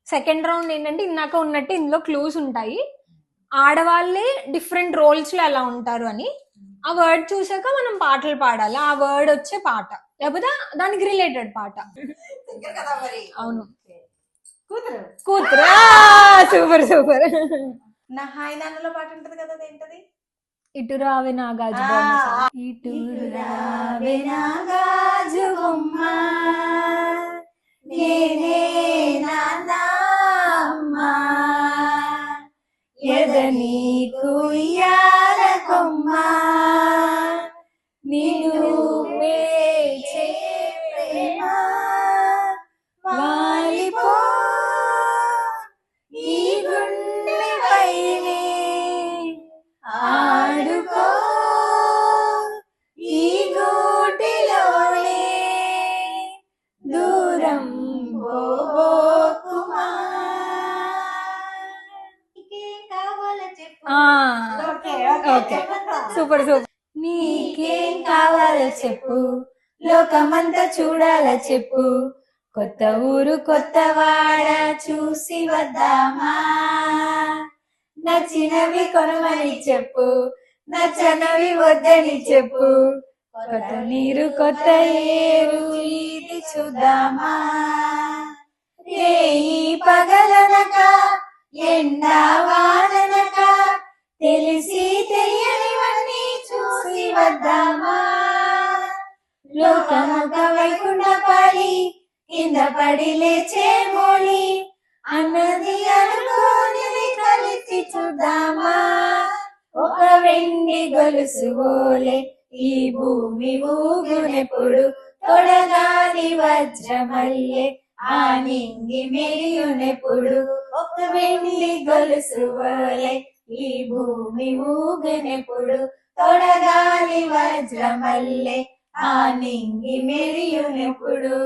Second round ఏంటంటే ఇందాక ఉన్నట్టు ఇందులో క్లూస్ ఉంటాయి. ఆడవాళ్ళే డిఫరెంట్ రోల్స్ లో ఎలా ఉంటారు అని. ఆ వర్డ్ చూసాక మనం పాటలు పాడాలి. ఆ వర్డ్ వచ్చే పాట, లేకపోతే దానికి రిలేటెడ్ పాట. అవును. కూతురు. Super super. నా హాయ్ నాన్నలో పాట ఉంటది కదా, అదేంటది? ఇటు రావే నాగాజు ఇటు రావే నాగాజు బొమ్మ నేనే నాన్న అమ్మా ఎద నీకు ఇయ్యాల కొమ్మ నిన్ను మేచే ప్రేమ వాలిపో ఈ గుండె పైనే ఆడుకో ఈ గూటిలోనే దూరం పోబోకుమా. Okay super super. నీకేం కావాలో చెప్పు, లోకమంతా చూడాల చెప్పు, కొత్త ఊరు కొత్త వాడ చూసి వద్దామా, నచ్చినవి కొనమని చెప్పు, నచ్చనవి వద్దని చెప్పు, కొత్త నీరు కొత్త ఏరు ఇది చూద్దామా, రేయి పగలనక ఎండా వాననక తెలిసి తెలియనివన్నీ చూసి వద్దామా, లోకముక వైకుంఠపడి కింద పడి లేచే మోళి అన్నది అనుకోనిది కలిసి చూద్దామా, ఒక వెండి గొలుసు ఓలే ఈ భూమి ఊగునెప్పుడు, తొడగాని వజ్రమల్లె ఆ నింగి మెరియునెప్పుడు, ఒక వెండి గొలుసు ఓలే ఈ భూమి ఊగునెప్పుడు, తొడగాని వజ్రమల్లె ఆ నింగి మెరియునెప్పుడు.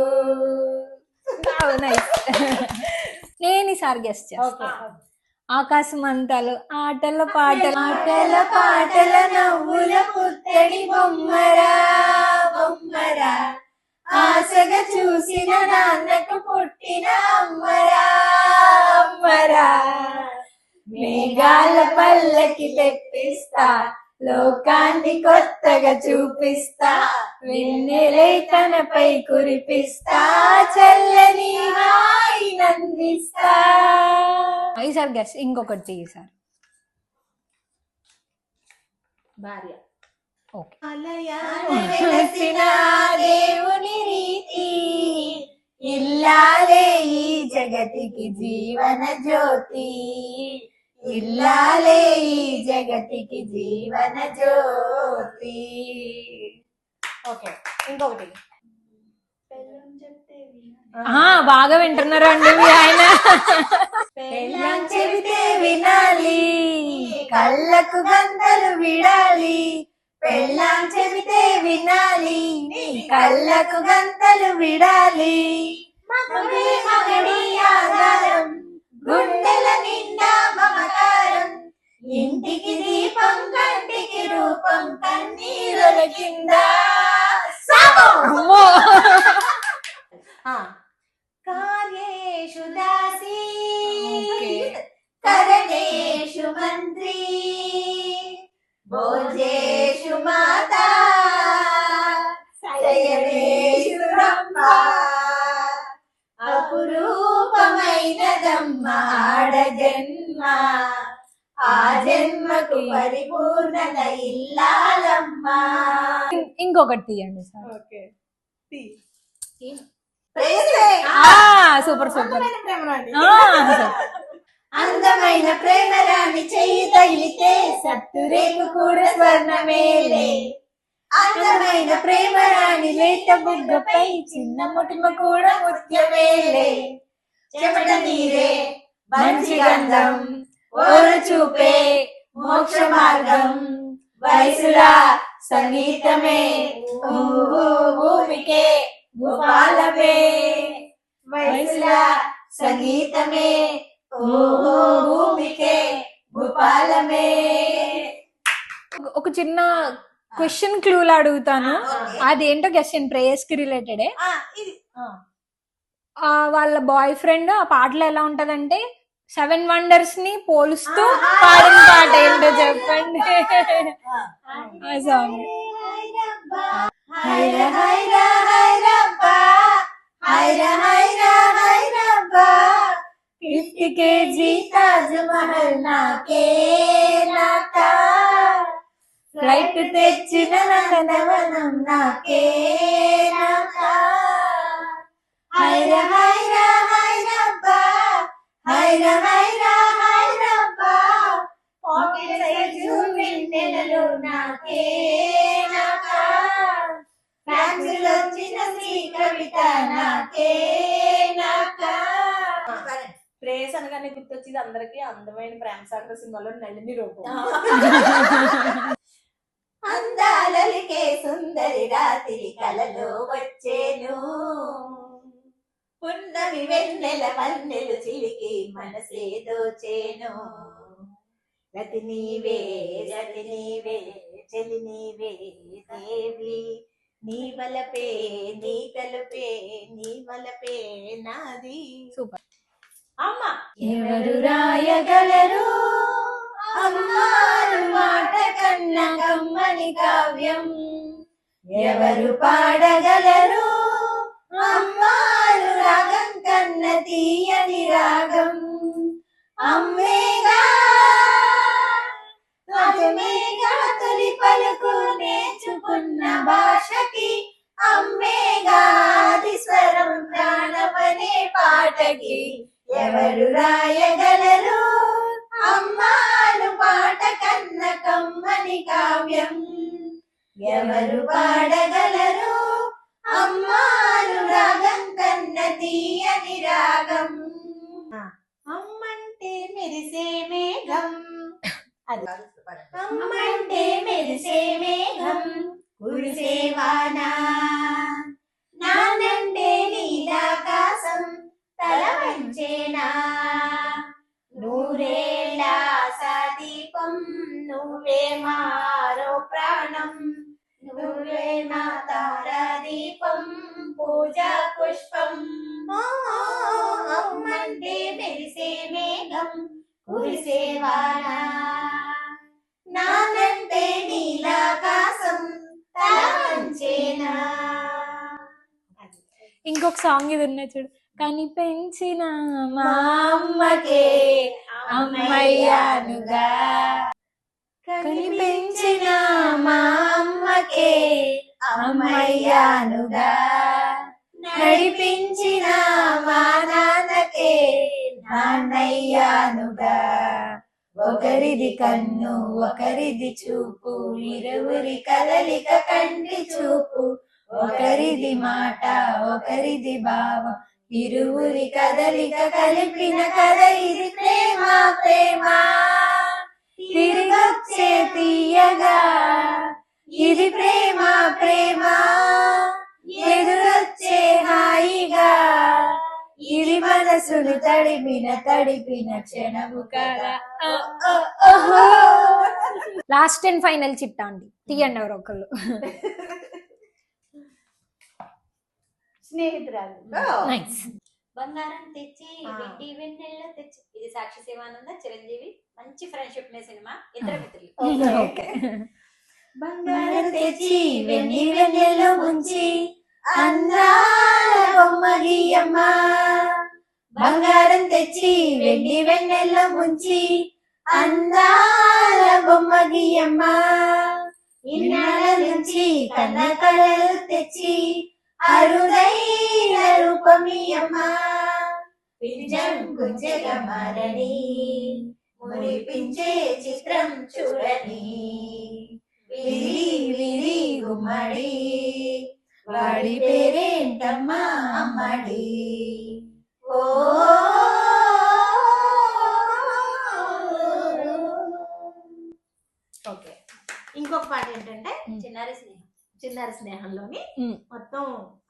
నేను ఈసారి గెస్ట్ చేస్తాను. ఆకాశమంతలు ఆటల పాటలు ఆటల పాటల నవ్వుల పుత్తడి బొమ్మరా బొమ్మరా, ఆశగా చూసిన నాన్నకు పుట్టిన అమ్మరా అమ్మరా, మేఘాల పల్లకి తెప్పిస్తా లోకాన్ని కొత్తగా చూపిస్తా, వెన్నెలై తనపై కురిపిస్తా చల్లని హాయి నందిస్తా. ఈసారి గెస్ ఇంకొకటి ఈసారి భార్య. ఓకే. దేవుని రీతి ఇల్లాలే ఈ జగతికి జీవన జ్యోతి, ఇల్లాలే ఈ జగతికి జీవన జ్యోతి. ఓకే ఇంకొకటి. బాగా వింటున్నారు అండి మీ ఆయన. పెళ్ళాం చెబితే వినాలి, కళ్ళకు గంతలు విడాలి, పెళ్ళాం చెబితే వినాలి, కళ్ళకు గంతలు విడాలి, మగడే మగడి ఆధారం, గుండెల నిండా మమకారం, ఇంటికి దీపం కంటికి రూపం, కన్నీరుల కింద కార్యేషు దాసి కరణేషు మంత్రి భోజేషు మాతా శయనేషు బ్రహ్మ, అపురూపమైనదమ్మ ఆడ జన్మ, ఆ జన్మకు పరిపూర్ణత ఇల్లాలమ్మ. ఇంకొకటి తీయండి సార్. Okay super super. అందమైన ప్రేమ రాణి చెయ్యి తగిలితే సత్తురేకు కూడా స్వర్ణమేలే, అందమైన ప్రేమ రాణి లేత బుగ్గపై చిన్న ముటిమ కూడా ముత్యమేలే, చెమట నీరే మంచి గంధం, ఓరు చూపే మోక్ష మార్గం, వయసులా సంగీతమే భూమికే భూపాలమే, వయసులా సంగీతమే భూమికే భూపాలమే. ఒక చిన్న క్వశ్చన్ క్లూలు అడుగుతాను, అదేంటో గెస్ చేయండి. ప్రేయర్స్ కి రిలేటెడే. వాళ్ళ బాయ్ ఫ్రెండ్ ఆ పాటలో ఎలా ఉంటదంటే 7 వండర్స్ ని పోలుస్తూ పాడిన పాట ఏంటో చెప్పండి. ఆ సాంగ్ హైరా హైరా హైరబ్బా, హైరా హైరా హైరబ్బా, 50 kg తాజ్ మహల్ నాకే నాకా, ఫ్లైట్ తెచ్చిన నందనవనం నాకే నాకా, హైరా హైరా హైరబ్బా, హైరా హైరా హైరబ్బా, పాకెట్ సైజు వెన్నెలలో నాకే నాకా, ఫ్రాన్స్లో వచ్చిన శ్రీ కవిత నాకే నాకా. ప్రేయస్ అనగానే గుర్తొచ్చింది అందరికి అందమైన ప్రేమ సాగర సినిమాలో నళిని రూపం. అందాలలికే సుందరి రాత్రి కలలో వచ్చేను, ఉన్నవి వెన్నెల వన్నెలు చిలికి మనసే దోచేను, రతి నీవే రతి నీవే చెలి నీవే దేవి, నీ వలపే నీ తలుపే నీ వలపే నాది. సూపర్. అమ్మ ఎవరు రాయగలరు అమ్మారు మాట కన్నా కమ్మని కావ్యం, ఎవరు పాడగలరు అమ్మారు రాగం కన్న తీయని రాగం, అమ్మేగా అమ్మేగా తొలి పలుకు నేర్చుకున్న భాషకి, అమ్మేగా ఆది స్వరం ప్రాణమనే పాటకి, ఎవరు రాయగలరు అమ్మాను పాట కన్న కమ్మని కావ్యం, ఎవరు పాడగలరు అమ్మాను రాగం కన్న తీయని రాగం, అమ్మంటే మెరిసే మేఘం, అమ్మంటే మెరిసే మేఘం కురిసే వానా, నానంటే నీలాకాశం తల వంచేనా, నూరేళ్ళ దీపం నువ్వే మారో ప్రాణం, నువ్వే మా తారా దీపం పూజా పుష్పం, అమ్మంటే మెరిసే మేఘం కురిసే వానా, నానంటే నీలాకాశం తల వంచేనా. ఇంకొక సాంగ్ ఇది ఉన్నాయి చూడు, కనిపెంచిన మా అమ్మకే అమ్మయ్యానుగా, కనిపించిన మా అమ్మకే అమ్మయ్యానుగా, నడిపించిన మా నాన్నకే నాన్నయ్యానుగా, ఒకరిది కన్ను ఒకరిది చూపు ఇరువురి కదలిక కంటి చూపు, ఒకరిది మాట ఒకరిది భావం ఇరువురి కదలిక కలిపిన కథ ఇది ప్రేమ ప్రేమ, తిరిగొచ్చే తీయగా ఇది ప్రేమ ప్రేమ, ఎదురొచ్చే హాయిగా ఇది మనసును తడిపిన క్షణము కదా. లాస్ట్ అండ్ ఫైనల్ చిట్టా అండి, తీయండి ఎవరు ఒకళ్ళు. స్నేహితురాలు నైస్. బంగారం తెచ్చి వెండి వెన్నెల్ల తెచ్చి, ఇది సాక్షి శివానంద చిరంజీవి, మంచి ఫ్రెండ్షిప్ నే సినిమా, ఇద్దరు మిత్రులు. ఓకే. బంగారం తెచ్చి వెండి వెన్నెల్లో ముంచి అందాల బొమ్మ గీయమ్మ, బంగారం తెచ్చి వెండి వెన్నెల్లో ముంచి అందాల బొమ్మ గీయమ్మ, ఇన్నాళ్ళ నుంచి కన్న కళలు తెచ్చి అరుదైన రూపమీయమ్మ, పింజం గుంజగా మారని మురిపించే చిత్రం చూడని, విరి విరి గుమ్మడి వాడి పేరేంటమ్మా అమ్మడి, ఓ ఓకే. ఇంకొక పాట ఏంటంటే చిన్నారి స్నేహం, చిన్నారి స్నేహంలోని మొత్తం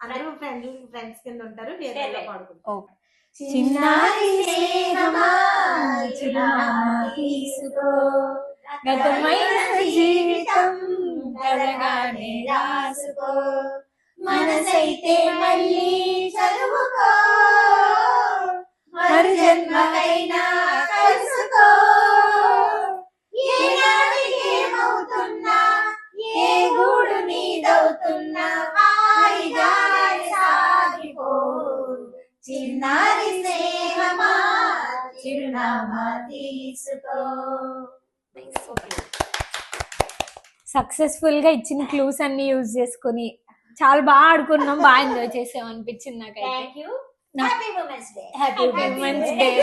అందరూ ఫ్రెండ్స్ కింద ఉంటారు, వేరే పాడుకుంటారు. చిన్నారి స్నేహమా చిరునామా తీసుకో, గతమైన జీవితం కలగానే రాసుకో, మనసైతే మళ్ళీ చదువుకో, మరు జన్మకైనా కలుసుకో. ఏనాటికేమవుతున్నా, ఏ గూడు నీదవుతున్నా, హాయిగానే సాగిపో. చిన్నారి స్నేహమా చిరునామా తీసుకో. సక్సెస్ఫుల్ గా ఇచ్చిన క్లూస్ అన్ని యూజ్ చేసుకుని చాలా బాగా ఆడుకున్నాం, బాగా ఎంజాయ్ చేసాం అనిపించింది నాకైతే. Thank you. Happy women's day. Happy women's day.